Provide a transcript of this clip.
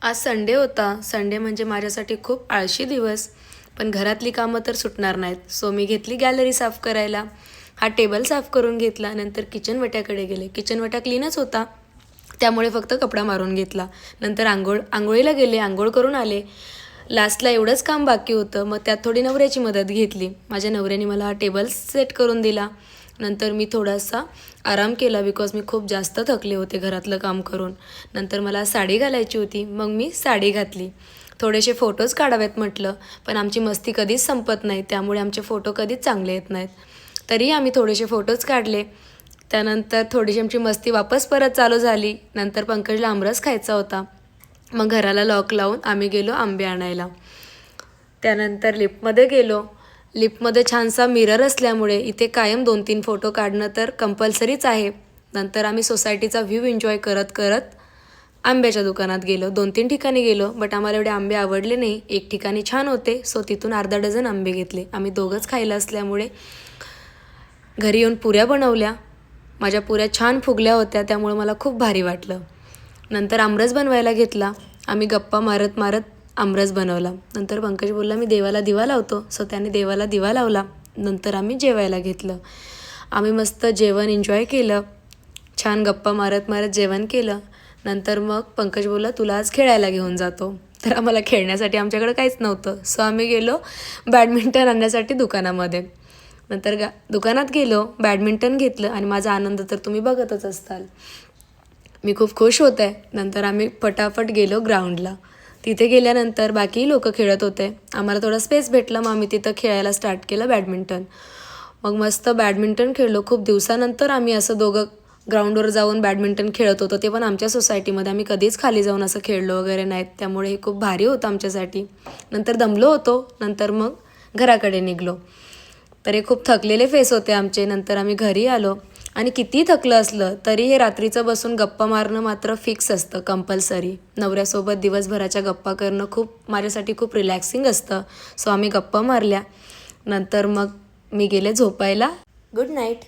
आज संडे होता. संडे म्हणजे माझ्यासाठी खूप आळशी दिवस. पण घरातली कामं तर सुटणार नाहीत. सो मी घेतली गॅलरी साफ करायला. हा टेबल साफ करून घेतला. नंतर किचन वट्याकडे गेले. किचन वट्या क्लीनच होता, त्यामुळे फक्त कपडा मारून घेतला. नंतर आंघोळीला गेले. आंघोळ करून आले. लास्टला एवढंच काम बाकी होतं. मग त्यात थोडी नवऱ्याची मदत घेतली. माझ्या नवऱ्याने मला हा टेबल सेट करून दिला. नंतर मी थोडासा आराम केला, बिकॉज मी खूप जास्त थकले होते घरातलं काम करून. नंतर मला साडी घालायची होती, मग मी साडी घातली. थोडेसे फोटोज काढावेत म्हटलं, पण आमची मस्ती कधीच संपत नाही, त्यामुळे आमचे फोटो कधीच चांगले येत नाहीत. तरी आम्ही थोडेसे फोटोज काढले. त्यानंतर थोडीशी आमची मस्ती वापस परत चालू झाली. नंतर पंकजला आमरस खायचा होता. मग घराला लॉक लावून आम्ही गेलो आंबे आणायला. त्यानंतर लिफ्टमध्ये गेलो. लिफ्टमध्ये छानसा मिरर असल्यामुळे इथे कायम 2-3 फोटो काढणं तर कंपल्सरीच आहे. नंतर आम्ही सोसायटीचा व्ह्यू एन्जॉय करत करत आंब्याच्या दुकानात गेलो. 2-3 ठिकाणी गेलो, बट आम्हाला एवढे आंबे आवडले नाही. एक ठिकाणी छान होते, सो तिथून अर्धा डझन आंबे घेतले. आम्ही दोघंच खायला असल्यामुळे घरी येऊन पुऱ्या बनवल्या. माझ्या पुऱ्या छान फुगल्या होत्या, त्यामुळे मला खूप भारी वाटलं. नंतर आमरस बनवायला घेतला. आम्ही गप्पा मारत मारत आमरस बनवला. नंतर पंकज बोलला मी देवाला दिवा लावतो, सो त्याने देवाला दिवा लावला. नंतर आम्ही जेवायला घेतलं. आम्ही मस्त जेवण एन्जॉय केलं. छान गप्पा मारत मारत जेवण केलं. नंतर मग पंकज बोलला तुला आज खेळायला घेऊन जातो. तर आम्हाला खेळण्यासाठी आमच्याकडे काहीच नव्हतं, सो आम्ही गेलो बॅडमिंटन आणण्यासाठी दुकानामध्ये. नंतर दुकानात गेलो, बॅडमिंटन घेतलं आणि माझा आनंद तर तुम्ही बघतच असताल. मी खूप खुश होत आहे. नंतर आम्ही फटाफट गेलो ग्राउंडला. तिथे गेल्यानंतर बाकीही लोक खेळत होते. आम्हाला थोडा स्पेस भेटला, मग आम्ही तिथं खेळायला स्टार्ट केलं बॅडमिंटन. मग मस्त बॅडमिंटन खेळलो. खूप दिवसानंतर आम्ही असं दोघं ग्राउंडवर जाऊन बॅडमिंटन खेळत होतो. ते पण आमच्या सोसायटीमध्ये. आम्ही कधीच खाली जाऊन असं खेळलो वगैरे नाहीत, त्यामुळे हे खूप भारी होतं आमच्यासाठी. नंतर दमलो होतो. नंतर मग घराकडे निघलो. तर हे खूप थकलेले फेस होते आमचे. नंतर आम्ही घरी आलो आणि किती थकलं असलं तरी हे रात्रीचं बसून गप्पा मारणं मात्र फिक्स असतं, कंपल्सरी. नवऱ्यासोबत दिवसभराच्या गप्पा करणं माझ्यासाठी खूप रिलॅक्सिंग असतं. सो आम्ही गप्पा मारल्या. नंतर मग मी गेले झोपायला. Good night.